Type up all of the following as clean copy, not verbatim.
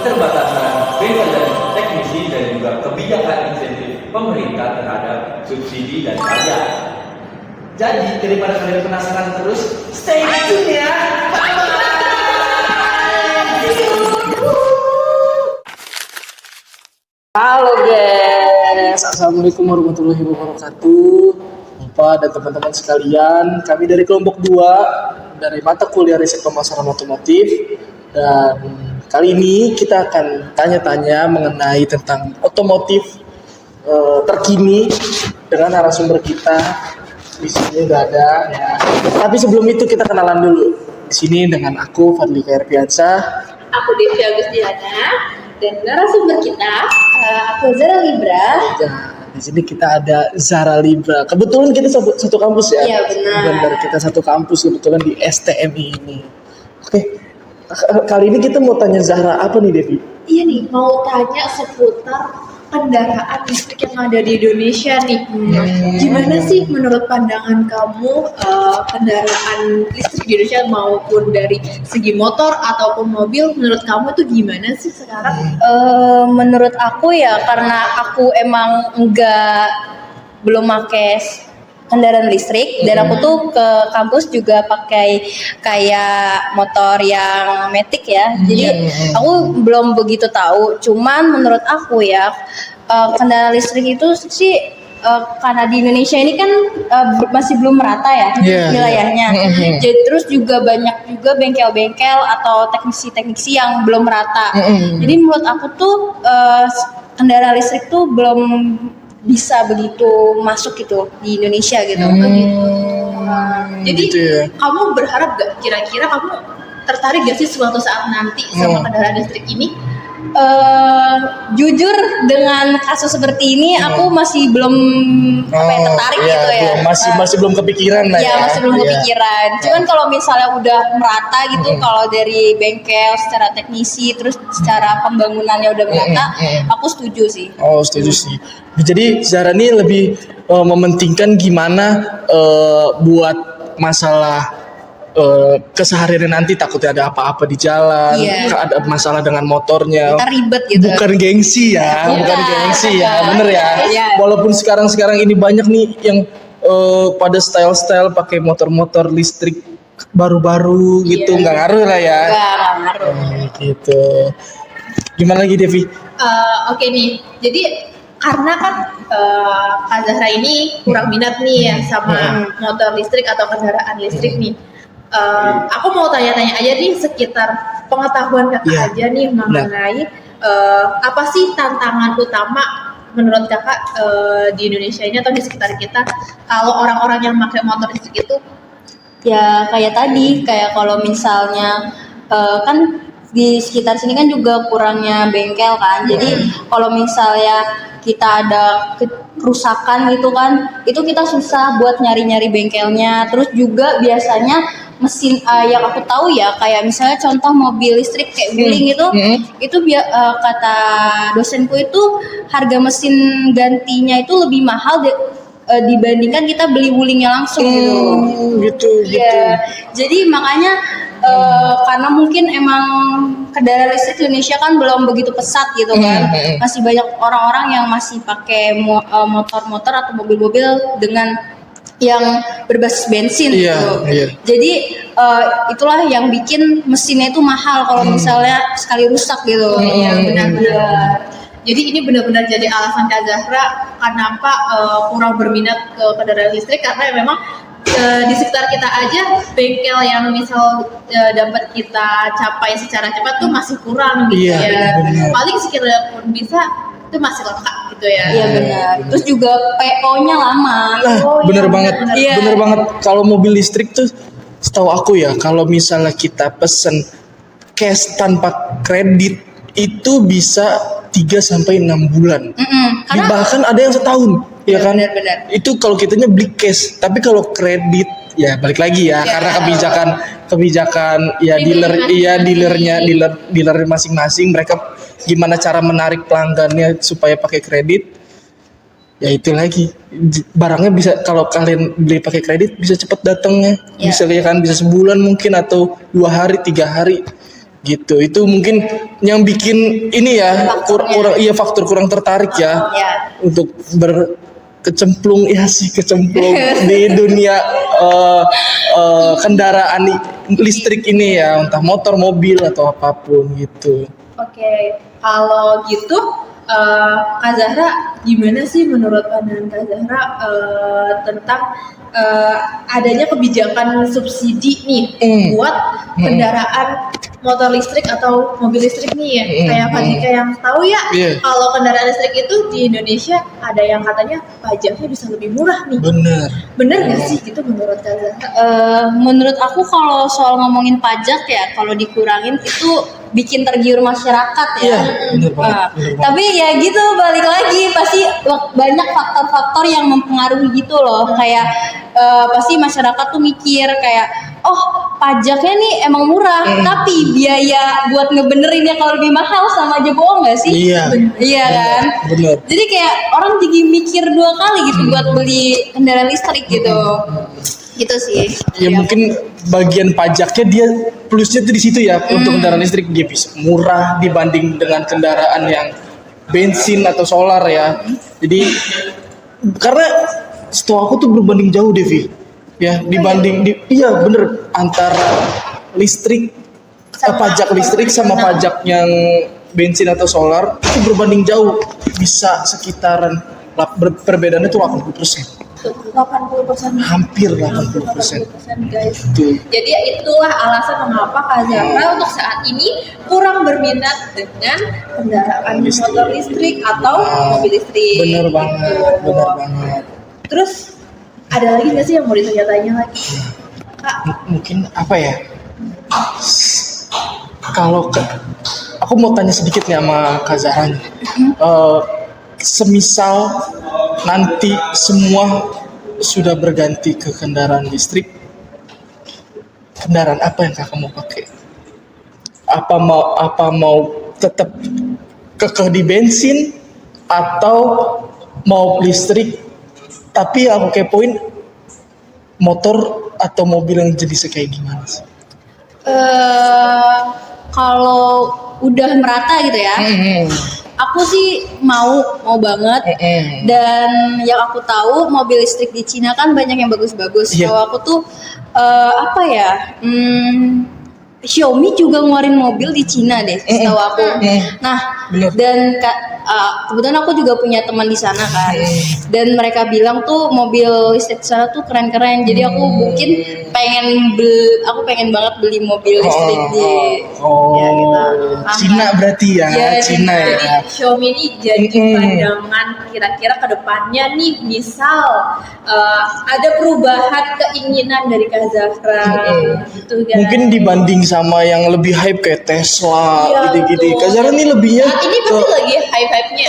keterbatasan bengkel dan teknisi dan juga kebijakan insentif pemerintah terhadap subsidi dan pajak. Jadi daripada kalian penasaran terus, stay tune ya. Halo guys, assalamualaikum warahmatullahi wabarakatuh. Bapak dan teman-teman sekalian, kami dari kelompok 2 dari mata kuliah riset pemasaran otomotif, dan kali ini kita akan tanya-tanya mengenai tentang otomotif terkini dengan narasumber kita. Di sini udah ada ya. Tapi sebelum itu kita kenalan dulu. Di sini dengan aku Fadli Khairpiansyah, Aku Devi Agustiana, dan narasumber kita aku Zara Libra. ya, di sini kita ada Zara Libra. Kebetulan kita satu kampus ya. Iya, benar. Kita satu kampus kebetulan di STMI ini. Oke. Kali ini kita mau tanya Zahra apa nih, Devi? Iya nih, mau tanya seputar kendaraan listrik yang ada di Indonesia nih. Gimana sih menurut pandangan kamu kendaraan listrik di Indonesia maupun dari segi motor ataupun mobil, menurut kamu tuh gimana sih sekarang? Menurut aku ya, karena aku emang belum pakai kendaraan listrik, dan aku tuh ke kampus juga pakai kayak motor yang matic ya. Jadi aku belum begitu tahu. Cuman menurut aku ya, kendaraan listrik itu sih karena di Indonesia ini kan masih belum merata ya wilayahnya. Jadi terus juga banyak juga bengkel-bengkel atau teknisi-teknisi yang belum merata. Jadi menurut aku tuh kendaraan listrik tuh belum bisa begitu masuk gitu di Indonesia gitu. Jadi gitu ya. kamu berharap gak kira-kira kamu tertarik gak sih suatu saat nanti sama kendaraan listrik ini? Jujur dengan kasus seperti ini aku masih belum tertarik gitu ya. Masih belum kepikiran lah ya. Ya masih belum kepikiran. Cuman kalau misalnya udah merata gitu, kalau dari bengkel secara teknisi terus secara pembangunannya udah merata, aku setuju sih. Oh, setuju sih. Jadi Zara ini lebih mementingkan gimana buat masalah keseharian nanti, takutnya ada apa-apa di jalan, ada masalah dengan motornya. Kita ribet gitu. Bukan gengsi ya, bener ya. Iya. Walaupun sekarang ini banyak nih yang pada style pakai motor-motor listrik baru-baru gitu, nggak ngaruh lah ya. Nggak ngaruh. Gitu. Gimana lagi Devi? Oke nih, jadi karena kan Kak Zahra ini kurang minat nih ya sama motor listrik atau kendaraan listrik nih. Aku mau tanya-tanya aja nih sekitar pengetahuan kakak aja nih mengenai apa sih tantangan utama menurut kakak di Indonesia ini atau di sekitar kita kalau orang-orang yang pakai motor listrik itu? Ya kayak tadi, kayak kalau misalnya kan di sekitar sini kan juga kurangnya bengkel kan. Jadi kalau misalnya kita ada kerusakan gitu kan, itu kita susah buat nyari-nyari bengkelnya. Terus juga biasanya mesin yang aku tahu ya, kayak misalnya contoh mobil listrik kayak guling itu kata dosenku itu harga mesin gantinya itu lebih mahal dibandingkan kita beli wulingnya langsung gitu. Iya. Jadi makanya karena mungkin emang kendaraan listrik di Indonesia kan belum begitu pesat gitu kan. Masih banyak orang-orang yang masih pakai motor-motor atau mobil-mobil dengan yang berbasis bensin gitu. Jadi itulah yang bikin mesinnya itu mahal kalau misalnya sekali rusak gitu. Iya, benar-benar. Jadi ini benar-benar jadi alasan Kak Zahra kenapa kurang berminat ke kendaraan listrik, karena memang di sekitar kita aja bengkel yang misal dapat kita capai secara cepat tuh masih kurang gitu ya. Paling sekiranya pun bisa itu masih lengkap gitu ya. Iya benar. Terus juga PO-nya lama. Bener banget. Bener banget. Kalau mobil listrik tuh setahu aku ya, kalau misalnya kita pesen cash tanpa kredit itu bisa 3-6 bulan. Bahkan ada yang setahun, ya kan? Benar. Itu kalau kitanya beli cash. Tapi kalau kredit ya balik lagi ya, karena kebijakan ya dealer masing-masing, mereka gimana cara menarik pelanggannya supaya pakai kredit. Ya itu lagi, barangnya bisa, kalau kalian beli pakai kredit bisa cepat datangnya, bisa ya kan, bisa sebulan mungkin atau 2 hari 3 hari. gitu. Itu mungkin yang bikin ini ya kurang faktor kurang tertarik ya Ya. untuk berkecemplung di dunia kendaraan listrik ini ya, entah motor, mobil atau apapun gitu. Oke, kalau gitu Kak Zahra, gimana sih menurut pandangan Kak Zahra tentang adanya kebijakan subsidi nih buat kendaraan motor listrik atau mobil listrik nih ya? Kayak Kak Dika yang tahu ya, Iya. kalau kendaraan listrik itu di Indonesia ada yang katanya pajaknya bisa lebih murah nih. Bener. Nggak sih gitu menurut Kak Zahra? Menurut aku kalau soal ngomongin pajak ya, kalau dikurangin itu bikin tergiur masyarakat ya. Iya, bener banget, Nah, bener banget. tapi ya gitu balik lagi pasti banyak faktor-faktor yang mempengaruhi gitu loh. Kayak pasti masyarakat tuh mikir kayak, oh pajaknya nih emang murah, tapi biaya buat ngebenerinnya kalau lebih mahal sama aja bohong nggak sih? Iya. Iya kan? Bener. Jadi kayak orang jadi mikir 2 kali gitu buat beli kendaraan listrik gitu. Gitu sih. Ya mungkin bagian pajaknya dia plusnya tuh di situ ya. Untuk kendaraan listrik dia bisa murah dibanding dengan kendaraan yang bensin atau solar ya. Jadi karena setahu aku tuh berbanding jauh Devi. Ya, iya bener, antara listrik pajak listrik sama pajak yang bensin atau solar itu berbanding jauh, bisa sekitaran perbedaannya tuh 80%. 80%. Hampir 80%. 80% guys. Tuh. Jadi itulah alasan mengapa Kak Zahra untuk saat ini kurang berminat dengan kendaraan motor listrik atau mobil listrik. Bener banget, Gitu. bener banget. Terus ada lagi nggak sih yang mau ditanya-tanya lagi? Kak, Mungkin apa ya? Aku mau tanya sedikit nih sama Kak Zahra nih. Semisal nanti semua sudah berganti ke kendaraan listrik, kendaraan apa yang kakak mau pakai? Apa mau tetap kekeh di bensin atau mau listrik? Tapi aku kepoin motor atau mobil yang jenisnya kayak gimana sih? Kalau udah merata gitu ya, aku sih mau banget. Dan yang aku tahu mobil listrik di Cina kan banyak yang bagus-bagus. Iya. Kalau aku tuh apa ya? Xiaomi juga ngeluarin mobil di Cina deh, setahu aku. Nah, Bener. dan kebetulan aku juga punya teman di sana kan. Dan mereka bilang tuh mobil listrik di sana tuh keren-keren. Jadi aku mungkin aku pengen banget beli mobil listrik di ya gitu. Cina berarti ya, Iya, Cina ya. jadi Xiaomi ini jadi pandangan kira-kira ke depannya nih, misal ada perubahan keinginan dari Kak Zahra gitu kan. Mungkin dibanding sama yang lebih hype kayak Tesla, Iya, gitu-gitu. betul. Kak Zahra nih lebihnya Saat ini pasti lagi hype-hype-nya.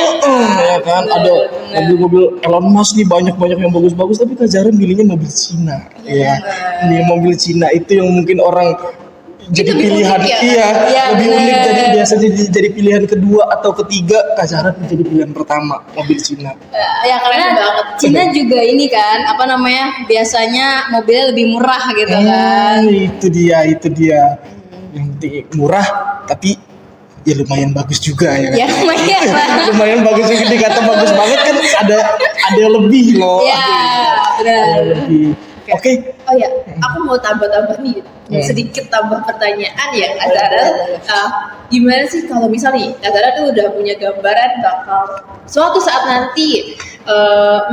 ya kan, ada mobil-mobil Elon Musk nih banyak-banyak yang bagus-bagus, tapi Kak Zahra milihnya mobil Cina. Ya, ini mobil Cina itu yang mungkin orang jadi lebih pilihan, unik ya? Iya, lebih bener. unik. Jadi biasanya jadi pilihan kedua atau ketiga, Kak Zahra jadi pilihan pertama mobil Cina. Ya karena Keren banget. Cina juga ini kan apa namanya biasanya mobilnya lebih murah gitu kan. Itu dia. Yang penting murah, tapi ya lumayan bagus juga ya. Ya lumayan lah. Lumayan bagus juga, dikata bagus banget kan ada lebih loh. Ya Ada benar. lebih. Oke. Oh ya, aku mau tambah-tambah nih, sedikit tambah pertanyaan ya Kak Zahra. Gimana sih kalau misalnya Kak Zahra tuh udah punya gambaran bakal suatu saat nanti,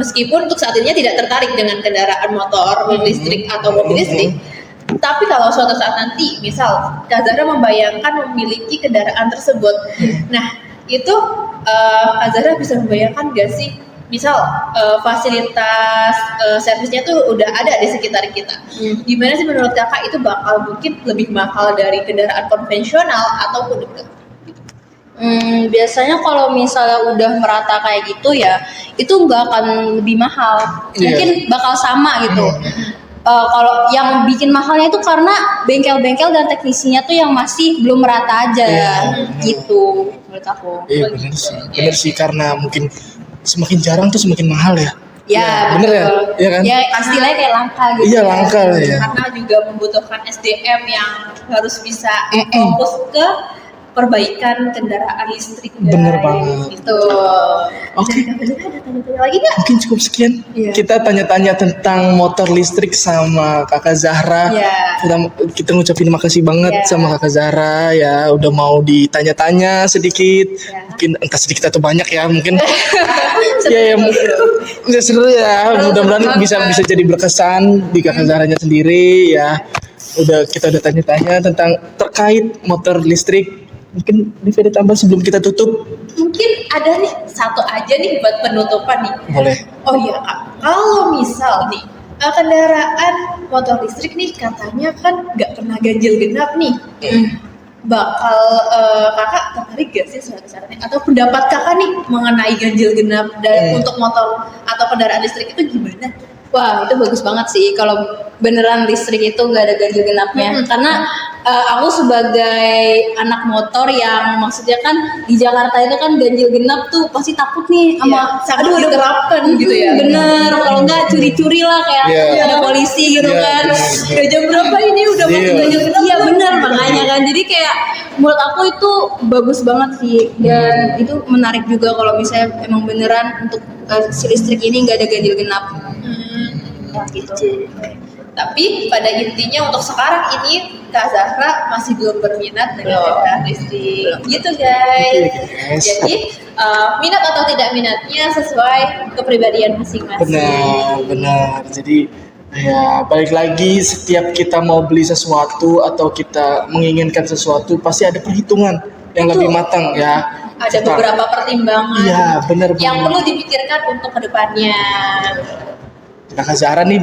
meskipun untuk saat ini tidak tertarik dengan kendaraan motor listrik atau mobil listrik, tapi kalau suatu saat nanti, misal Kak Zahra membayangkan memiliki kendaraan tersebut, nah itu Kak Zahra bisa membayangkan gak sih, misal fasilitas servisnya tuh udah ada di sekitar kita. Gimana sih menurut kakak itu bakal mungkin lebih mahal dari kendaraan konvensional ataupun enggak? Biasanya kalau misalnya udah merata kayak gitu ya, itu nggak akan lebih mahal. Mungkin bakal sama gitu. Kalau yang bikin mahalnya itu karena bengkel-bengkel dan teknisinya tuh yang masih belum merata aja, gitu menurut aku. Iya benar sih karena mungkin semakin jarang tuh semakin mahal ya. Ya, bener ya? betul. Iya kan? Ya istilahnya kayak langka gitu. Iya, langka lah ya. Karena juga membutuhkan SDM yang harus bisa fokus ke perbaikan kendaraan listrik, guys. Bener banget. Gitu. Oke. Ada tanya-tanya lagi nggak? Mungkin cukup sekian. Iya. Kita tanya-tanya tentang motor listrik sama Kakak Zahra. Iya. Kita ngucapin makasih banget Iya. sama Kakak Zahra ya udah mau ditanya-tanya sedikit. Iya. Mungkin entah sedikit atau banyak ya mungkin. Ya udah seru ya. Mudah-mudahan bisa jadi berkesan di Kakak Zahranya sendiri ya. Kita udah tanya-tanya tentang terkait motor listrik. Mungkin Diva tambah sebelum kita tutup. Mungkin ada nih satu aja nih buat penutupan nih. Boleh. Oh iya Kak, kalau misal nih kendaraan motor listrik nih katanya kan nggak pernah ganjil genap nih. Bakal kakak tertarik gak sih suatu sarannya? Atau pendapat kakak nih mengenai ganjil genap dan untuk motor atau kendaraan listrik itu gimana? Wah, itu bagus banget sih kalau beneran listrik itu nggak ada ganjil genapnya. Karena aku sebagai anak motor yang maksudnya kan di Jakarta itu kan ganjil genap tuh pasti takut nih sama sangat diterapkan gitu ya. Bener, kalau nggak curi-curi lah kayak Iya. ada polisi gitu Iya, kan. bener. Udah jam berapa ini udah masuk Iya. ganjil genap? Iya bener makanya kan. Jadi kayak menurut aku itu bagus banget sih dan itu menarik juga kalau misalnya emang beneran untuk si listrik ini nggak ada ganjil genap. Ya, gitu. Tapi pada intinya untuk sekarang ini Kak Zahra masih belum berminat dengan kendaraan listrik. Gitu guys. Yes. Jadi minat atau tidak minatnya sesuai kepribadian masing-masing. Benar. Jadi ya balik lagi setiap kita mau beli sesuatu atau kita menginginkan sesuatu pasti ada perhitungan yang lebih matang ya. Ada beberapa pertimbangan Iya, benar yang banget. perlu dipikirkan untuk kedepannya. Kakak Zahra nih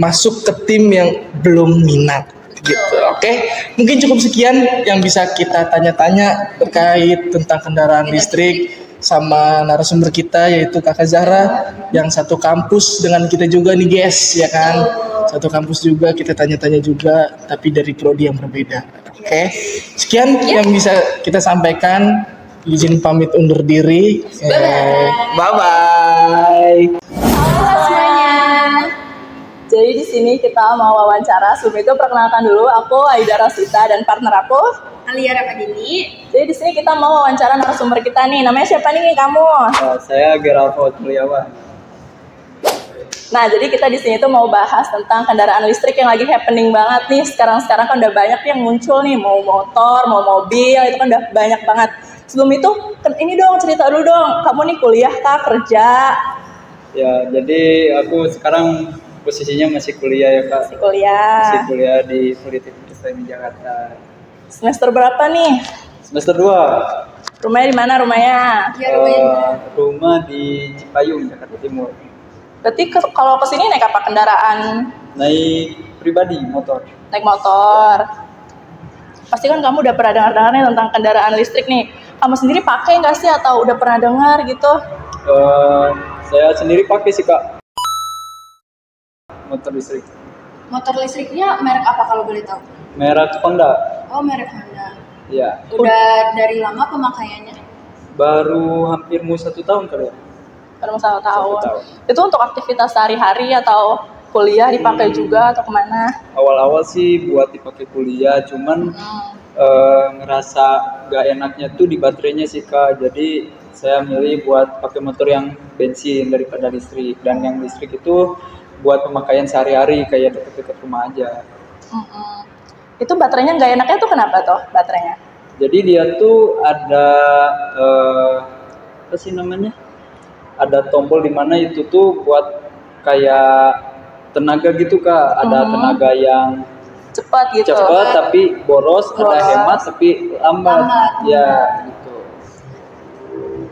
masuk ke tim yang belum minat gitu. Oke, mungkin cukup sekian yang bisa kita tanya-tanya terkait tentang kendaraan listrik sama narasumber kita yaitu Kakak Zahra yang satu kampus dengan kita juga nih guys ya kan. Satu kampus juga kita tanya-tanya juga tapi dari prodi yang berbeda. Oke. Sekian yang bisa kita sampaikan. Izin pamit undur diri. Bye bye. Halo semuanya. Jadi di sini kita mau wawancara. Sebelum itu perkenalkan dulu, aku Aida Rosita dan partner aku Alia Ramadini. Jadi di sini kita mau wawancara narasumber kita nih. Namanya siapa nih kamu? Saya Geraldo Mulyawan. Nah, jadi kita di sini tuh mau bahas tentang kendaraan listrik yang lagi happening banget nih. Sekarang kan udah banyak yang muncul nih, mau motor, mau mobil, itu kan udah banyak banget. Sebelum itu, ini dong cerita dulu dong. Kamu nih kuliah kah, kerja? Ya, jadi aku sekarang posisinya masih kuliah ya Kak. Kuliah. Masih kuliah di Politeknik Islam Jakarta. Semester berapa nih? Semester 2. Rumahnya di mana rumahnya? Rumah di Cipayung, Jakarta Timur. Berarti kalau kesini naik apa kendaraan? Naik pribadi motor. Naik motor. Pasti kan kamu udah pernah dengar-dengar nih tentang kendaraan listrik nih. Kamu sendiri pakai nggak sih atau udah pernah dengar gitu? Saya sendiri pakai sih Kak. Motor listrik. Motor listriknya merek apa kalau boleh tahu? Merek Honda. Oh, merek Honda. Ya, Udah dari lama pemakaiannya? baru hampir mau 1 tahun kali ya. Baru 1 tahun. 1 tahun. Itu untuk aktivitas sehari-hari atau kuliah dipakai juga atau kemana? Awal-awal sih buat dipakai kuliah, cuman ngerasa gak enaknya tuh di baterainya sih Kak. Jadi saya milih buat pakai motor yang bensin daripada listrik, dan yang listrik itu buat pemakaian sehari-hari kayak deket-deket rumah aja. Itu baterainya nggak enaknya tuh kenapa tuh baterainya? Jadi dia tuh ada apa sih namanya? Ada tombol di mana itu tuh buat kayak tenaga gitu Kak. Ada tenaga yang Cepat gitu. cepat tapi boros, ada Boros. hemat tapi lambat. Ya gitu.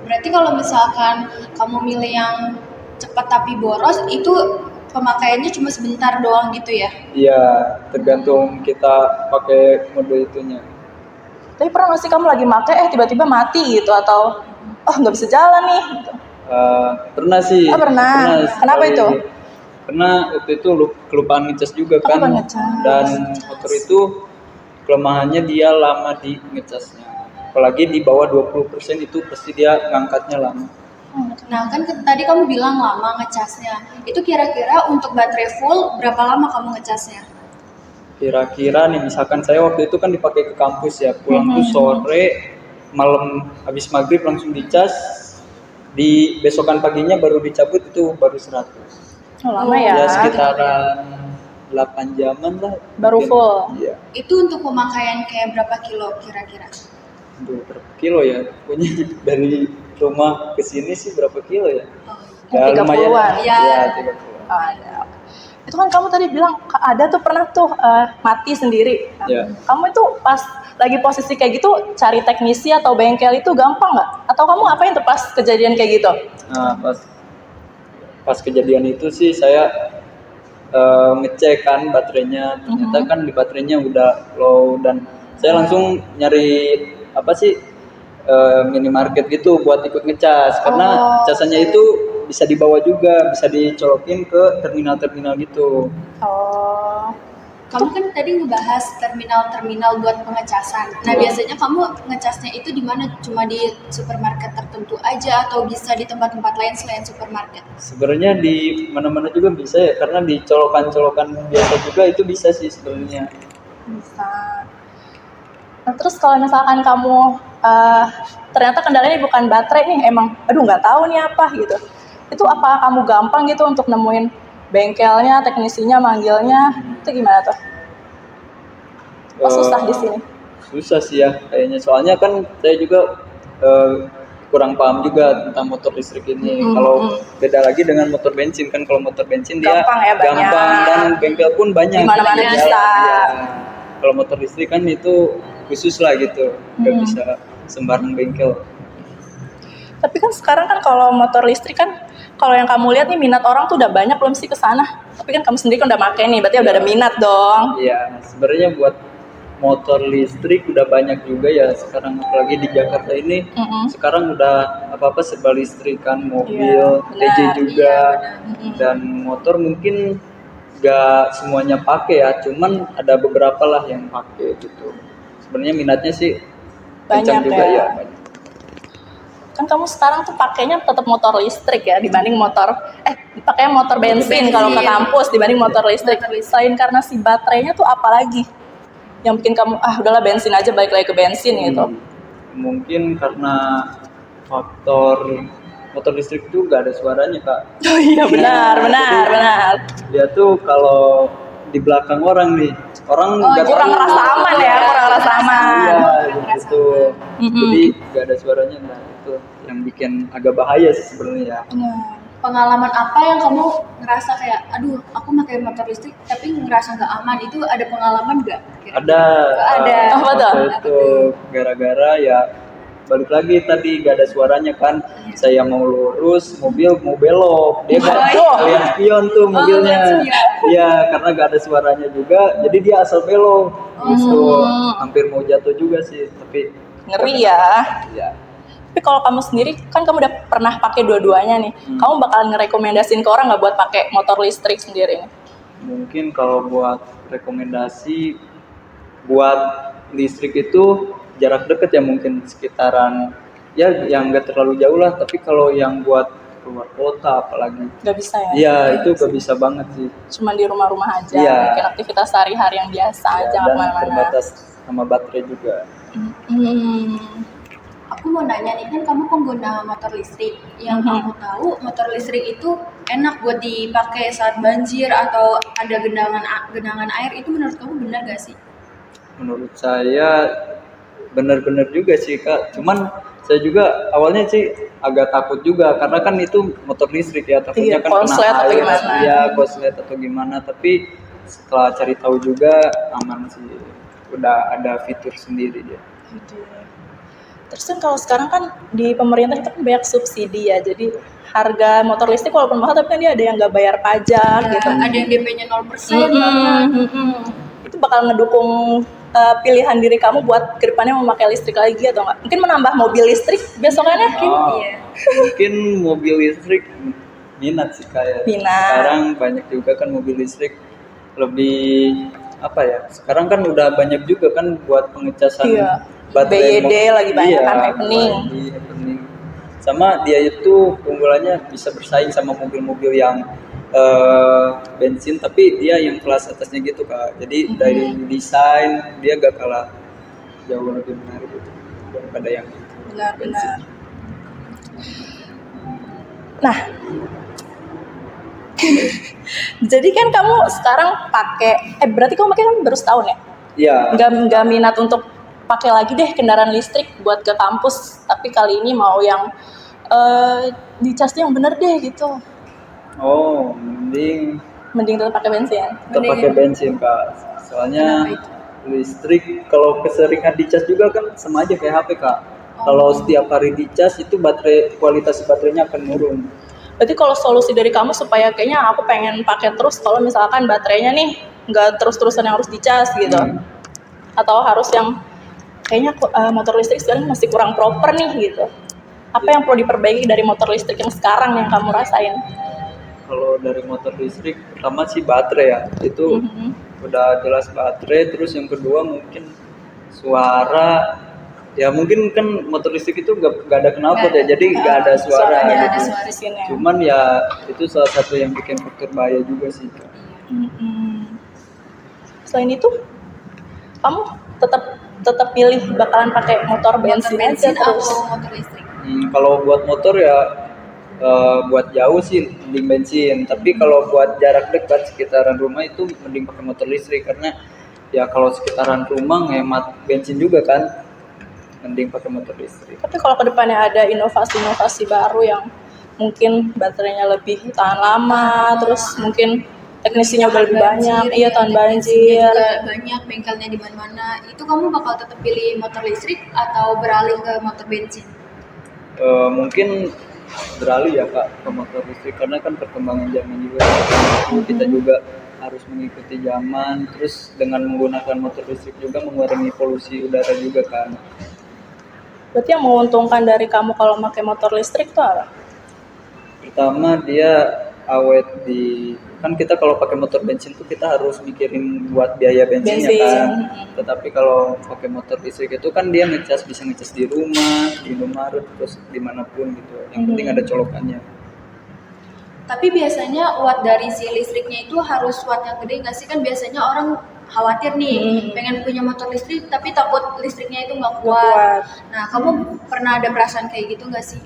Berarti kalau misalkan kamu milih yang cepat tapi boros, itu pemakaiannya cuma sebentar doang gitu ya? Iya, tergantung kita pakai mode itunya. Tapi pernah nggak sih kamu lagi make tiba-tiba mati gitu atau nggak bisa jalan nih? Gitu. Pernah sih. Oh, pernah. Kenapa sekali. itu? Karena waktu itu kelupaan ngecas juga kan. Kelupaan ngecas. Dan motor itu kelemahannya dia lama di ngecasnya. Apalagi di bawah 20% itu pasti dia ngangkatnya lama. Nah, kan tadi kamu bilang lama ngecasnya. Itu kira-kira untuk baterai full berapa lama kamu ngecasnya? Kira-kira nih misalkan saya waktu itu kan dipakai ke kampus ya, pulang tuh sore, malam habis maghrib langsung dicas, di besokan paginya baru dicabut itu baru 100. Oh, lama ya. Ya sekitaran 8 jaman lah. Baru mungkin. full. Iya. Itu untuk pemakaian kayak berapa kilo kira-kira? Aduh, berapa kilo ya? Pokoknya dari rumah ke sini sih berapa kilo ya? Ya 30-an. lumayan. Ya. Ya, 30-an. Ada. Itu kan kamu tadi bilang ada tuh pernah tuh mati sendiri. Nah, Ya. kamu itu pas lagi posisi kayak gitu cari teknisi atau bengkel itu gampang nggak? Atau kamu apain tuh pas kejadian kayak gitu? Nah, pas kejadian itu sih saya ngecek kan baterainya, ternyata kan di baterainya udah low dan saya langsung nyari apa sih minimarket gitu buat ikut ngecas karena casannya itu bisa dibawa juga, bisa dicolokin ke terminal-terminal gitu. Oh, Kamu kan tadi ngebahas terminal-terminal buat pengecasan. Nah, biasanya kamu ngecasnya itu di mana? Cuma di supermarket tertentu aja atau bisa di tempat-tempat lain selain supermarket? Sebenarnya di mana-mana juga bisa ya, karena di colokan-colokan biasa juga itu bisa sih sebenarnya. bisa. Nah, terus kalau misalkan kamu ternyata kendalanya bukan baterai nih, emang aduh nggak tahu nih apa gitu. Itu apa kamu gampang gitu untuk nemuin bengkelnya, teknisinya, manggilnya? Itu gimana tuh? Apa susah di sini? Susah sih ya kayaknya, soalnya kan saya juga kurang paham juga tentang motor listrik ini. Kalau beda lagi dengan motor bensin kan, kalau motor bensin dia Gampang ya, banyak. gampang dan bengkel pun banyak. Di mana-mana Ya, bisa. ya. Kalau motor listrik kan itu khusus lah gitu, nggak bisa sembarang bengkel. Tapi kan sekarang kan kalau motor listrik kan, kalau yang kamu lihat nih minat orang tuh udah banyak belum sih ke sana? Tapi kan kamu sendiri kan udah pakai nih, berarti udah ada minat dong. Iya, sebenarnya buat motor listrik udah banyak juga ya sekarang, apalagi di Jakarta ini. Sekarang udah apa-apa serba listrik kan, mobil, Iya, TJ benar. juga, dan motor mungkin gak semuanya pakai ya, cuman ada beberapa lah yang pakai gitu. Sebenarnya minatnya sih kencang Banyak juga ya. ya. Banyak. Kan kamu sekarang tuh pakainya tetap motor listrik ya dibanding pakainya motor bensin kalau ke kampus dibanding motor listrik. Selain karena si baterainya tuh apalagi yang bikin kamu udahlah bensin aja, balik lagi ke bensin gitu. Mungkin karena faktor motor listrik itu gak ada suaranya Kak. Oh iya benar. Dia tuh kalau di belakang orang nih, orang nggak Kurang tahu. rasa aman ya, kurang rasa aman. Iya, gitu. Jadi gak ada suaranya, nah itu yang bikin agak bahaya sih sebenarnya. Pengalaman apa yang kamu ngerasa kayak, aduh, aku pakai motor listrik tapi ngerasa nggak aman? Itu ada pengalaman nggak? Ada. Ada. Apa tuh? Waktu itu gara-gara ya balik lagi tadi gak ada suaranya kan. Saya mau lurus, mobil mau belok. Dia kan kalian spion tuh mobilnya. Iya, karena gak ada suaranya juga, jadi dia asal belok. Gitu. Hampir mau jatuh juga sih, tapi Ngeri ya. ya. Tapi kalau kamu sendiri kan kamu udah pernah pakai dua-duanya nih. Kamu bakalan ngerekomendasiin ke orang nggak buat pakai motor listrik sendiri nih? Mungkin kalau buat rekomendasi buat listrik itu jarak dekat ya, mungkin sekitaran ya yang nggak terlalu jauh lah, tapi kalau yang buat keluar kota apalagi Nggak bisa ya? iya itu gak bisa banget sih. Cuman di rumah-rumah aja, Iya. bikin aktivitas sehari-hari yang biasa aja, nggak Dan kemana-mana. terbatas sama baterai juga. Aku mau nanya nih, kan kamu pengguna motor listrik. Yang kamu tahu motor listrik itu enak buat dipakai saat banjir atau ada genangan air, itu menurut kamu benar gak sih? Menurut saya benar-benar juga sih Kak, cuman saya juga awalnya sih agak takut juga karena kan itu motor listrik ya, takutnya Iya, kan konslet atau gimana. ya konslet atau gimana, tapi setelah cari tahu juga aman sih, udah ada fitur sendiri dia. Gitu. Terus kan kalau sekarang kan di pemerintah itu kan banyak subsidi ya, jadi harga motor listrik walaupun mahal tapi kan dia ada yang nggak bayar pajak gitu. Ada yang DP-nya 0%. Itu bakal ngedukung pilihan diri kamu buat kedepannya memakai listrik lagi atau nggak? Mungkin menambah mobil listrik besokannya? Iya. Mungkin mobil listrik minat sih kayak Minat. sekarang banyak juga kan mobil listrik, lebih apa ya, sekarang kan udah banyak juga kan buat pengecasan Iya. baterai BYD lagi banyak kan, iya, happening. lagi happening. Sama dia itu keunggulannya bisa bersaing sama mobil-mobil yang bensin, tapi dia yang kelas atasnya gitu Kak. Jadi dari desain dia gak kalah, jauh lebih menarik gitu daripada yang Benar-benar. Nah, jadi kan kamu sekarang pakai, berarti kamu pakai kan baru setahun ya? Iya. Nggak minat untuk pakai lagi deh kendaraan listrik buat ke kampus, tapi kali ini mau yang dicasnya yang bener deh gitu. Oh, Mending tetap pakai bensin. tetap pakai bensin Kak. Soalnya listrik kalau keseringan dicas juga kan sama aja kayak HP Kak. Kalau setiap hari dicas itu kualitas baterainya akan menurun. Berarti kalau solusi dari kamu supaya kayaknya aku pengen pakai terus, kalau misalkan baterainya nih nggak terus-terusan yang harus dicas gitu, atau harus yang kayaknya motor listrik sekarang masih kurang proper nih gitu. Apa yang perlu diperbaiki dari motor listrik yang sekarang yang kamu rasain? Kalau dari motor listrik, pertama sih baterai ya, itu udah jelas baterai. Terus yang kedua mungkin suara, ya mungkin kan motor listrik itu gak ada knalpot ya, jadi gak ada suara Suaranya gitu. ada suara di sini. Cuman ya itu salah satu yang bikin faktor bahaya juga sih Kak. Selain itu, kamu tetap pilih bakalan pakai motor bensin aja terus. atau motor listrik? Kalau buat motor ya buat jauh sih mending bensin, tapi kalau buat jarak dekat sekitaran rumah itu mending pakai motor listrik, karena ya kalau sekitaran rumah ngehemat bensin juga kan, mending pakai motor listrik. Tapi kalau kedepannya ada inovasi-inovasi baru yang mungkin baterainya lebih tahan lama, terus mungkin teknisinya udah lebih banyak, iya tahan banjir. Juga banyak bengkelnya di mana-mana. Itu kamu bakal tetap pilih motor listrik atau beralih ke motor bensin? Mungkin beralih ya Kak ke motor listrik, karena kan perkembangan zaman juga, kita juga harus mengikuti zaman. Terus dengan menggunakan motor listrik juga mengurangi polusi udara juga kan. Berarti yang menguntungkan dari kamu kalau pakai motor listrik tuh apa? Pertama dia awet kan kita kalau pakai motor bensin tuh kita harus mikirin buat biaya bensinnya kan. Tetapi kalau pakai motor listrik itu kan dia bisa ngecas di rumah, di Indomaret, terus dimanapun gitu. Yang penting ada colokannya. Tapi biasanya watt dari si listriknya itu harus watt yang gede nggak sih? Kan biasanya orang khawatir nih pengen punya motor listrik tapi takut listriknya itu nggak kuat. Nah, kamu pernah ada perasaan kayak gitu nggak sih?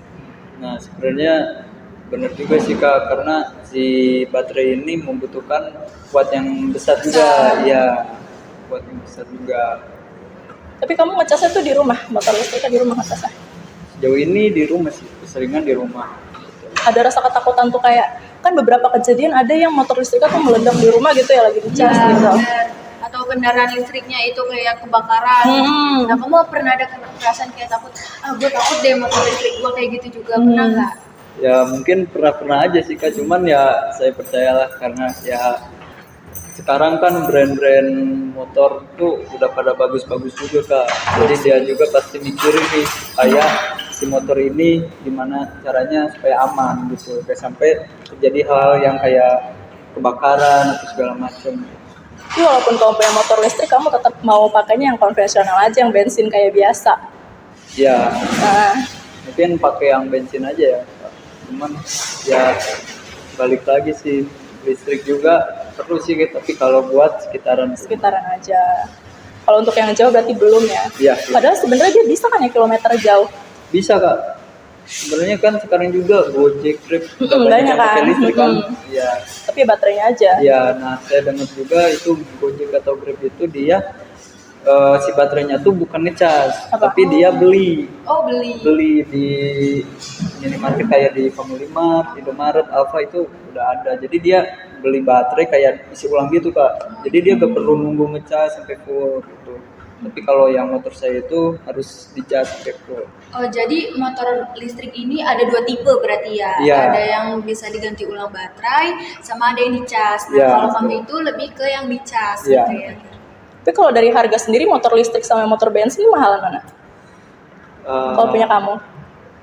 Nah sebenarnya benar juga sih Kak, karena si baterai ini membutuhkan watt yang besar juga, ya watt yang besar juga. Tapi kamu ngecasnya tuh di rumah, motor listriknya di rumah ngecasnya? Sejauh ini di rumah sih, keseringan di rumah. Ada rasa ketakutan tuh kayak, kan beberapa kejadian ada yang motor listriknya tuh meledak di rumah gitu ya, lagi dicas gitu. Atau kendaraan listriknya itu kayak kebakaran. Nah, kamu pernah ada perasaan kayak takut, gue takut deh motor listrik gue kayak gitu juga, pernah nggak? Ya mungkin pernah aja sih Kak, cuman ya saya percayalah, karena ya sekarang kan brand-brand motor tuh udah pada bagus-bagus juga Kak. Jadi dia juga pasti mikirin nih kayak si motor ini gimana caranya supaya aman gitu, gak sampai terjadi hal yang kayak kebakaran atau segala macam. Tapi walaupun kamu punya motor listrik, kamu tetap mau pakainya yang konvensional aja, yang bensin kayak biasa. Ya Nah, mungkin pakai yang bensin aja ya Kak. Cuman ya balik lagi sih, listrik juga perlu sih, tapi kalau buat sekitaran aja. Kalau untuk yang jauh berarti belum ya? Iya. Padahal sebenarnya dia bisa kan ya kilometer jauh? Bisa Kak. Sebenarnya kan sekarang juga Gojek, Grab juga banyak banyak yang pakai kan. listrik kan. Iya. Tapi baterainya aja. Iya, nah saya dengar juga itu Gojek atau Grab itu dia si baterainya tuh bukan ngecas, tapi dia beli. Oh, beli. Beli di minimarket kayak di Family Mart, Indomaret, Alfa itu udah ada. Jadi dia beli baterai kayak isi ulang gitu Kak. Jadi dia gak perlu nunggu ngecas sampai full gitu. Tapi kalau yang motor saya itu harus dicas sampai full. Oh, jadi motor listrik ini ada dua tipe berarti ya? Iya. Ada yang bisa diganti ulang baterai, sama ada yang dicas. Nah, Iya, kalau betul. kamu itu lebih ke yang dicas Iya. gitu ya? Tapi kalau dari harga sendiri motor listrik sama motor bensin mahalan mana? Kalau punya kamu?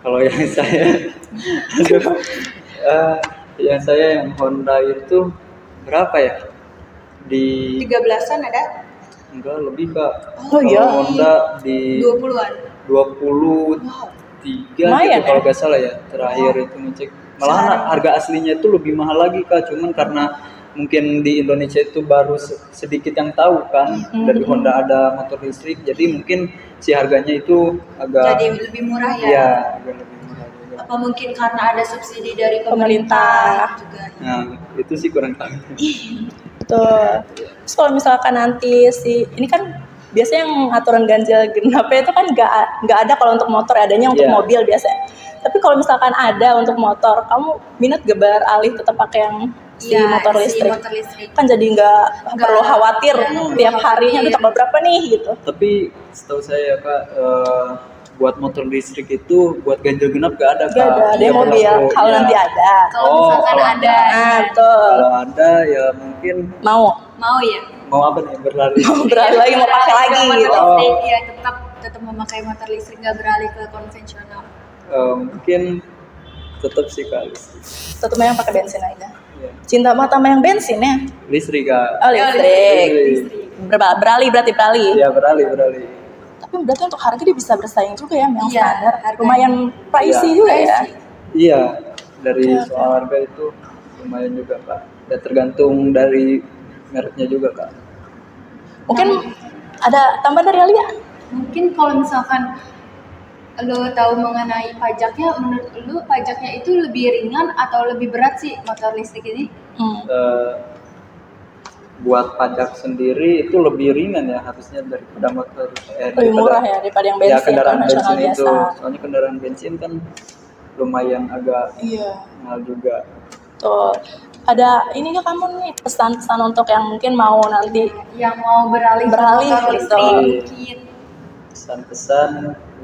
Kalau yang saya, aduh, yang saya yang Honda itu berapa ya? Di 13-an ada? enggak lebih Kak. Oh, iya. Kalau Honda di 20-an? 20, 3 Lumayan gitu kalau ya? nggak salah ya, terakhir itu ngecek. Malahan harga aslinya itu lebih mahal lagi Kak, cuman karena mungkin di Indonesia itu baru sedikit yang tahu kan dari Honda ada motor listrik, jadi mungkin si harganya itu agak Jadi lebih murah ya. ya agak lebih murah juga. Apa mungkin karena ada subsidi dari Pemerintah. pemerintah juga. Nah itu sih kurang tahu. Tuh. Terus kalau misalkan nanti ini kan biasanya yang aturan ganjil genapnya itu kan nggak ada kalau untuk motor, adanya untuk Iya. mobil biasanya. Tapi kalau misalkan ada untuk motor, kamu minat gak beralih tetap pakai yang si Iya, motor si listrik? motor listrik. Kan jadi nggak perlu khawatir tiap harinya Iya. udah tanggal berapa nih gitu. Tapi setahu saya Kak, buat motor listrik itu buat ganjil genap gak ada Kak. Gak ada Nggak mobil. berlaku. Kalau Iya. nanti ada. Kalau Oh, misalkan kalau ada Nah, betul. Kalau ada ya mungkin Mau ya. mau apa nih berlari. beralih lagi, mau pakai lagi Motor gitu. listrik ya tetap memakai motor listrik, nggak beralih ke konvensional. Mungkin tetap sih Kak listrik. Tetap yang pakai bensin aja. Iya. Cinta banget sama yang bensin ya? Listrik Kak. Oh, listrik. Beralih berarti beralih. Ya beralih. Tapi berarti untuk harga dia bisa bersaing juga ya yang Iya, standar. harganya. Lumayan pricey Iya. juga ya. Iya, dari Oke, soal harga itu lumayan juga Kak. Dan tergantung dari mereknya juga Kak. Mungkin ada tambahan dari Alia? Mungkin kalau misalkan lo tahu mengenai pajaknya, menurut lo pajaknya itu lebih ringan atau lebih berat sih motor listrik ini? Eh, buat pajak sendiri itu lebih ringan ya harusnya daripada motor Lebih murah ya daripada yang bensin kendaraan konvensional bensin itu. biasa. Soalnya kendaraan bensin kan lumayan agak Iya. mahal juga. Tuh. Ada ini nggak kamu nih pesan-pesan untuk yang mungkin mau nanti Yang mau beralih ke Beralih motor gitu. listrik mungkin. Pesan-pesan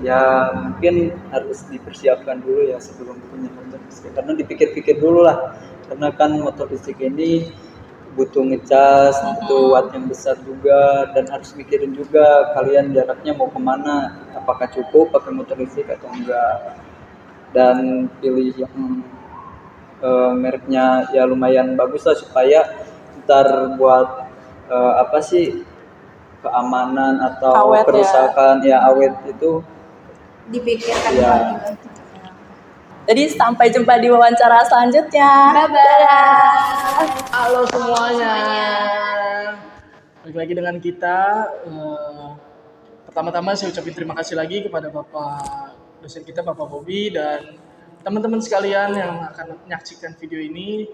ya mungkin harus dipersiapkan dulu ya sebelum punya motor listrik, karena dipikir-pikir dulu lah, karena kan motor listrik ini butuh ngecas, butuh watt yang besar juga, dan harus mikirin juga kalian jaraknya mau kemana, apakah cukup pakai motor listrik atau enggak, dan pilih yang mereknya ya lumayan bagus lah supaya ntar buat apa sih keamanan atau Awet ya. kerusakan ya awet itu Dipikirkan ya. lagi. Jadi sampai jumpa di wawancara selanjutnya. Bye-bye. Halo semuanya. Balik lagi dengan kita. Pertama-tama saya ucapin terima kasih lagi kepada Bapak dosen kita, Bapak Bobby, dan teman-teman sekalian yang akan menyaksikan video ini.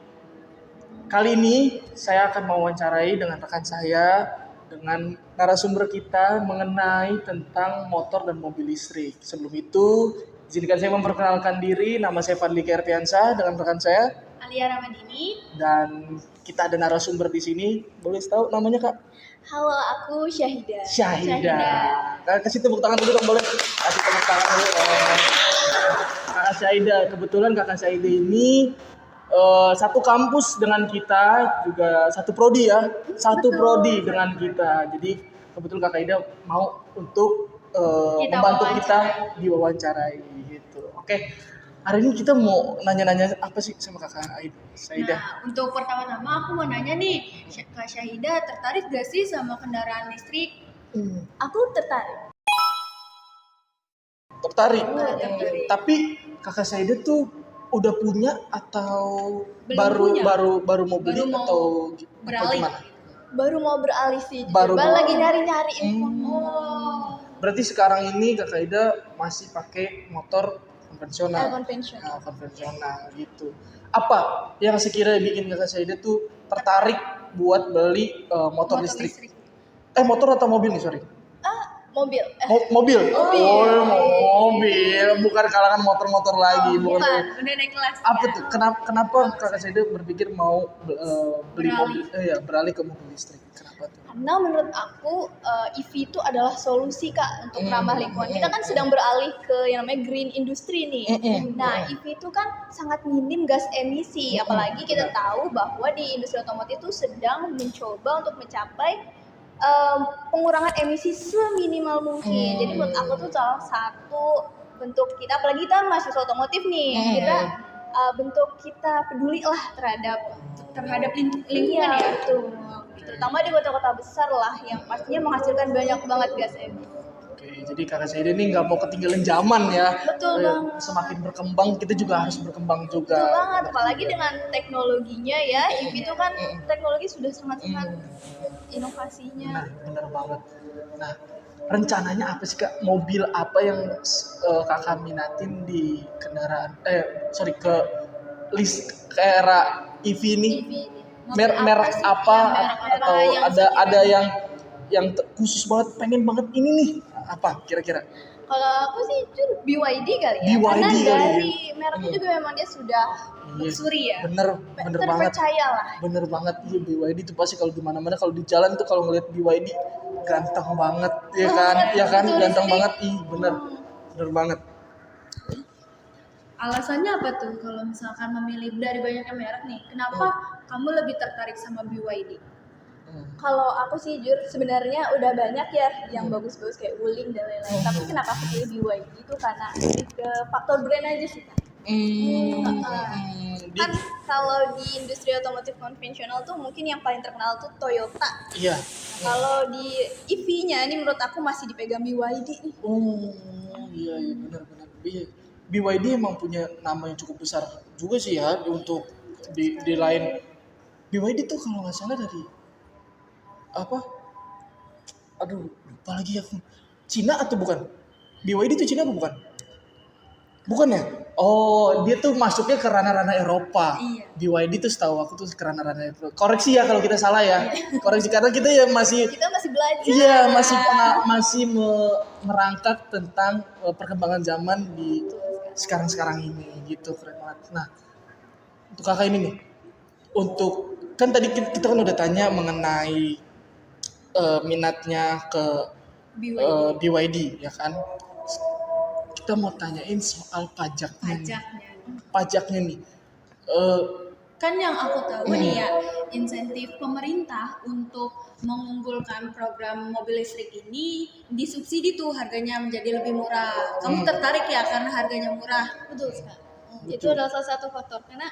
Kali ini saya akan mewawancarai dengan rekan saya, dengan narasumber kita mengenai tentang motor dan mobil listrik. Sebelum itu, izinkan saya memperkenalkan diri. Nama saya Fadli Kertiansa dengan rekan saya. Alia Ramadini. Dan kita ada narasumber di sini. Boleh tahu namanya Kak? Halo, aku Syahida. Syahida. Kasih tepuk tangan dulu dong, boleh? Kasih tepuk tangan dulu. Kakak Syahida. Kebetulan Kakak Syahida ini satu kampus dengan kita, juga satu prodi ya. Satu prodi dengan kita. Jadi kebetulan Kakak Syahida mau untuk membantu kita diwawancarai gitu. Oke. Hari ini kita mau nanya-nanya apa sih sama Kakak Syahida? Nah, untuk pertama-tama aku mau nanya nih, Kak Syahida tertarik gak sih sama kendaraan listrik? Aku tertarik. Tertarik. Tertarik. Tapi Kakak Syahida tuh udah punya atau Belum punya. baru mau beli Baru mau atau beralih. gimana? Baru mau beralih sih. Baru Coba mau- lagi nyari-nyari info. Berarti sekarang ini Kakak Syahida masih pakai motor konvensional. Konvensional. Konvensional gitu. Apa yang sekiranya bikin Kakak Syahida tuh tertarik buat beli motor listrik? Motor atau mobil nih, sorry. Mobil. Mobil. Oh, mobil, bukan kalangan motor-motor lagi, Bukan, udah naik kelas. Apa ya. tuh? Kenapa Kakak Syahida berpikir mau beli mobil? Beralih ke mobil listrik? Kenapa tuh? Karena menurut aku EV itu adalah solusi Kak untuk ramah lingkungan. Kita kan sedang beralih ke yang namanya green industry nih. Nah, EV itu kan sangat minim gas emisi. Apalagi kita tahu bahwa di industri otomotif itu sedang mencoba untuk mencapai pengurangan emisi seminimal mungkin. Jadi menurut aku tuh salah satu bentuk kita, apalagi kita mahasiswa otomotif nih, kita bentuk kita peduli lah terhadap lingkungan ya. Betul. Terutama di kota-kota besar lah yang pastinya menghasilkan banyak banget gas emisi. Oke, jadi kakak saya ini nggak mau ketinggalan zaman ya. Betul banget. Semakin berkembang kita juga harus berkembang juga. Betul banget, apalagi dengan teknologinya ya. EV itu kan teknologi sudah sangat-sangat inovasinya. Nah, bener banget. Nah, rencananya apa sih kak? Mobil apa yang kakak minatin di kendaraan? Ke list ke era EV ini? EV ini. Merek sih? apa? Ya, merek apa Atau yang ada yang khusus banget, pengen banget ini nih? Apa kira-kira? Kalau aku sih jujur BYD kali ya. BYD Karena kali ya. dari mereknya juga memang dia sudah luxury ya. Bener banget. Terpercaya lah. Bener banget, iya BYD itu pasti kalau di mana-mana, kalau di jalan tuh kalau ngeliat BYD ganteng banget, ya kan? Ya kan, Betul, ganteng Rizky. banget, bener banget. Alasannya apa tuh kalau misalkan memilih dari banyaknya merek nih? Kenapa kamu lebih tertarik sama BYD? Kalau aku sih jujur sebenarnya udah banyak ya yang bagus-bagus kayak Wuling dan lain-lain. Tapi kenapa aku pilih BYD itu karena lebih ke faktor brand aja sih kan. Kan kalau di industri otomotif konvensional tuh mungkin yang paling terkenal tuh Toyota. Iya. Kalau di EV-nya ini menurut aku masih dipegang BYD nih. Oh, iya benar. Iya. BYD emang punya nama yang cukup besar juga sih ya untuk di lain. BYD tuh kalau nggak salah dari apa? Aduh, lupa lagi aku. Cina atau bukan? BYD itu Cina atau bukan? Bukan ya? Oh, dia tuh masuknya ke ranah-ranah Eropa. Iya. BYD tuh setahu aku tuh ke ranah-ranah Eropa. Koreksi ya kalau kita salah ya. Koreksi karena kita ya masih Kita masih belajar. iya masih merangkak tentang perkembangan zaman di sekarang ini gitu, keren banget. Nah, untuk kakak ini nih, untuk kan tadi kita kan udah tanya mengenai minatnya ke BYD ya kan. Kita mau tanyain soal pajaknya. Pajaknya nih. Kan yang aku tahu nih ya, insentif pemerintah untuk mengunggulkan program mobil listrik ini disubsidi tuh harganya menjadi lebih murah. Kamu tertarik ya karena harganya murah? Betul sekali. Itu Betul. adalah salah satu faktor karena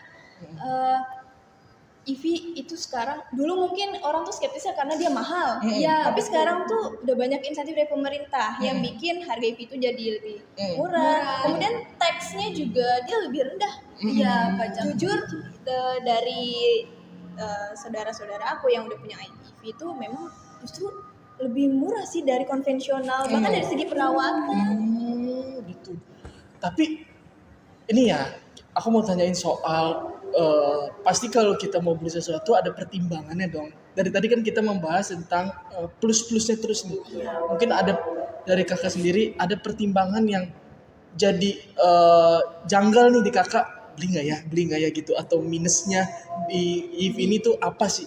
EV itu sekarang dulu mungkin orang tuh skeptisnya karena dia mahal. Iya, Tapi sekarang tuh udah banyak insentif dari pemerintah yang bikin harga EV itu jadi lebih murah. Kemudian taxnya juga dia lebih rendah. Iya, pajak. Jujur dari saudara-saudara aku yang udah punya EV itu memang justru lebih murah sih dari konvensional, bahkan dari segi perawatan. Gitu. Tapi ini ya, aku mau tanyain soal pasti kalau kita mau beli sesuatu ada pertimbangannya dong. Dari tadi kan kita membahas tentang plus-plusnya terus nih. Mungkin ada dari kakak sendiri ada pertimbangan yang jadi janggal nih di kakak, beli nggak ya gitu, atau minusnya di EV ini tuh apa sih?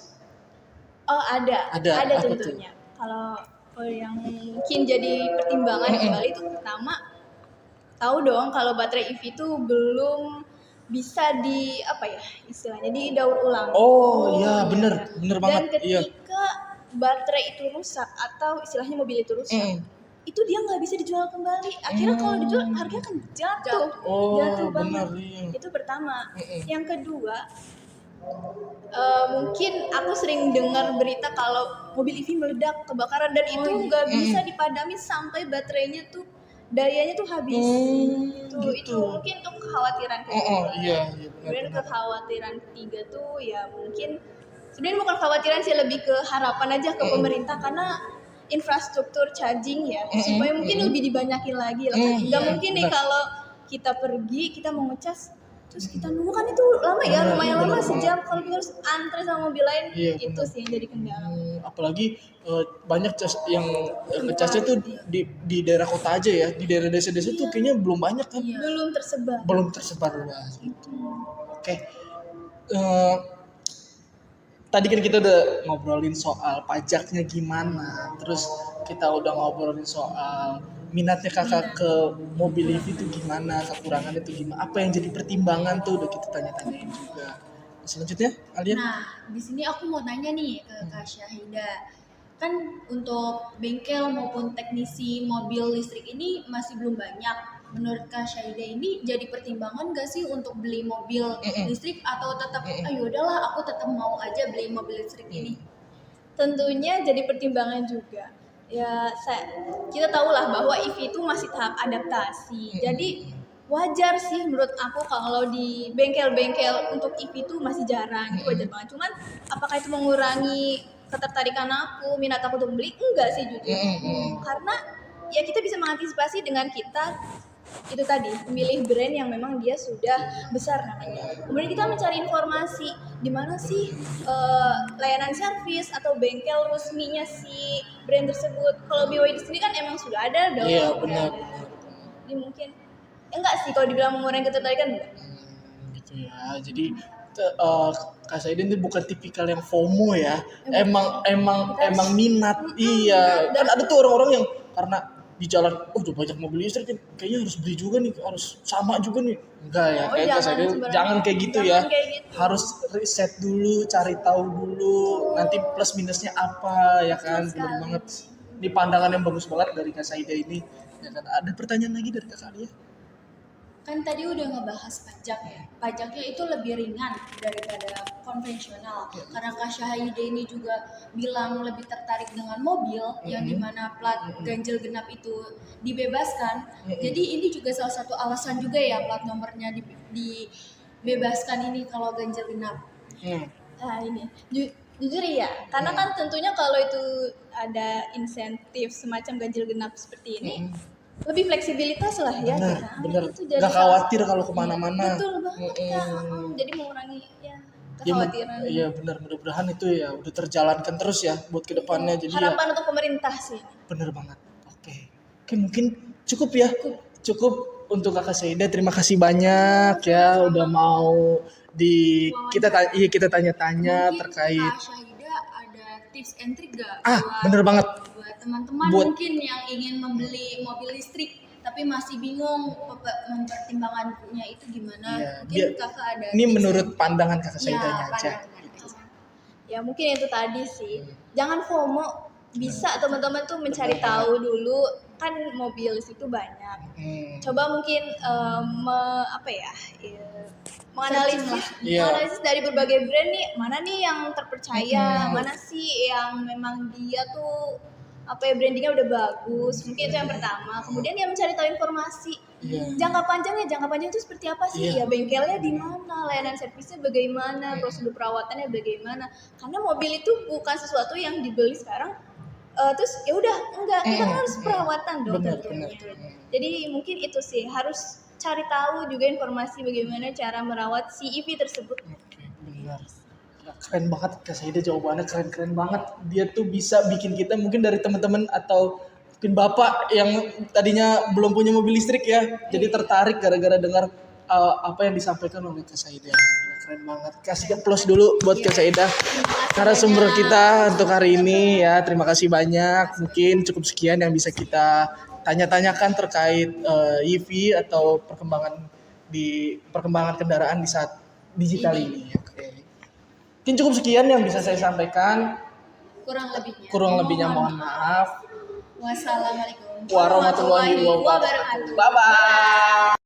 Oh ada Apa tentunya. Kalau yang mungkin jadi pertimbangan kembali itu pertama, tahu dong kalau baterai EV itu belum bisa di apa ya istilahnya didaur ulang. Oh iya bener Dan banget. Iya. ketika baterai itu rusak atau istilahnya mobil itu rusak, itu dia nggak bisa dijual kembali. Akhirnya kalau dijual harganya akan jatuh. Oh Jatuh banget. bener iya. Itu pertama. Yang kedua, mungkin aku sering dengar berita kalau mobil EV meledak, kebakaran dan itu nggak bisa dipadami sampai baterainya tuh dayanya tuh habis. Itu mungkin untuk kekhawatiran kedua. Iya Kemudian benar. kekhawatiran ketiga tuh ya mungkin sebenarnya bukan kekhawatiran sih, lebih ke harapan aja ke pemerintah karena infrastruktur charging ya supaya mungkin lebih dibanyakin lagi lah. Nggak mungkin nih kalau kita pergi kita mau ngecas terus kita nunggu, kan itu lama ya, lumayan lama sejam. Kalau kita harus antre sama mobil lain, Iya, itu benar. sih yang jadi kendala. Apalagi banyak yang ngecasnya tuh di daerah kota aja ya, di daerah desa-desa tuh kayaknya belum banyak kan, Belum tersebar. luas gitu. Oke. Tadi kan kita udah ngobrolin soal pajaknya gimana, terus kita udah ngobrolin soal minatnya kakak ke mobil EV itu gimana, kekurangannya itu gimana, apa yang jadi pertimbangan tuh udah kita tanya-tanyain juga. Selanjutnya, Alia? Nah, di sini aku mau nanya nih ke Kak Syahida. Kan untuk bengkel maupun teknisi mobil listrik ini masih belum banyak. Menurut Kak Syahida ini jadi pertimbangan gak sih untuk beli mobil listrik, atau tetap ayo udahlah aku tetap mau aja beli mobil listrik ini? Tentunya jadi pertimbangan juga. kita tahulah bahwa EV itu masih tahap adaptasi. Jadi wajar sih menurut aku kalau di bengkel-bengkel untuk EV itu masih jarang, itu wajar banget. Cuman apakah itu mengurangi ketertarikan aku, minat aku untuk beli? Enggak sih jujur. Karena ya kita bisa mengantisipasi dengan kita itu tadi memilih brand yang memang dia sudah besar namanya. Kemudian kita mencari informasi di mana sih layanan servis atau bengkel resminya si brand tersebut. Kalau BYD sendiri kan emang sudah ada dong. Iya, benar. Jadi mungkin enggak sih kalau dibilang mengurangi ketertarikan enggak. Gitu ya. Jadi Kak Saiden itu bukan tipikal yang FOMO ya. Emang minat. Iya. Kan ada tuh orang-orang yang karena di jalan, udah banyak mobil listrik, kayaknya harus beli juga nih, harus sama juga nih. Enggak ya, kayak Kak Saiden jangan kayak gitu ya. Kayak gitu. Harus riset dulu, cari tahu dulu, nanti plus minusnya apa ya kan. Benar banget. Ini pandangan yang bagus banget dari Kak Saida ini. Ya kan? Ada pertanyaan lagi dari Kak Alia? Kan tadi udah ngebahas pajak ya. Pajaknya itu lebih ringan daripada konvensional. Karena Kak Syahida ini juga bilang lebih tertarik dengan mobil yang dimana plat ganjil genap itu dibebaskan. Jadi ini juga salah satu alasan juga ya plat nomornya dibebaskan ini kalau ganjil genap. Nah ini jujur ya, karena kan tentunya kalau itu ada insentif semacam ganjil genap seperti ini, lebih fleksibilitas lah ya. Bener. Itu jadi Gak khawatir kalau kemana-mana. betul banget ya. Jadi mengurangi ya Ya, kekhawatiran. iya benar, mudah-mudahan itu ya udah terjalankan terus ya buat kedepannya. Jadi Harapan ya, untuk pemerintah sih. bener banget. Oke, mungkin cukup ya. Cukup untuk Kakak Saida. Terima kasih banyak ya udah mau kita tanya-tanya Mungkin terkait. Kak Syahida ada tips and trick gak Bener banget. buat teman-teman mungkin yang ingin membeli mobil listrik tapi masih bingung mempertimbangannya itu gimana? Iya, Mungkin kakak ada Ini tips menurut and- pandangan Kakak Iya, Saidanya aja. pandangan aja. Ya mungkin itu tadi sih. Jangan FOMO. Bisa teman-teman tuh mencari tahu dulu, kan mobil itu banyak. Coba mungkin menganalisis dari berbagai brand nih, mana nih yang terpercaya, mana sih yang memang dia tuh brandingnya udah bagus. Mungkin itu yang pertama. Kemudian ya mencari tahu informasi. Jangka panjang itu seperti apa sih? Ya bengkelnya di mana, layanan servisnya bagaimana, prosedur perawatannya bagaimana. Karena mobil itu bukan sesuatu yang dibeli sekarang terus ya udah enggak, kita harus perawatan dong tentunya. Jadi mungkin itu sih, harus cari tahu juga informasi bagaimana cara merawat si EV tersebut. Oke, benar. Ya, keren banget Kak Saida, jawabannya keren banget. Dia tuh bisa bikin kita mungkin dari teman-teman atau mungkin Bapak yang tadinya belum punya mobil listrik ya, jadi tertarik gara-gara dengar apa yang disampaikan oleh Kak Saida. Keren banget. Kasih plus dulu buat Kak Saida. Narasumber kita untuk hari ini ya. Terima kasih banyak. Mungkin cukup sekian yang bisa kita tanya-tanyakan terkait EV atau perkembangan kendaraan di saat digital ini. Oke. Mungkin cukup sekian yang bisa saya sampaikan. Kurang lebihnya Mohon maaf. wassalamualaikum Warahmatullahi wabarakatuh. Bye bye.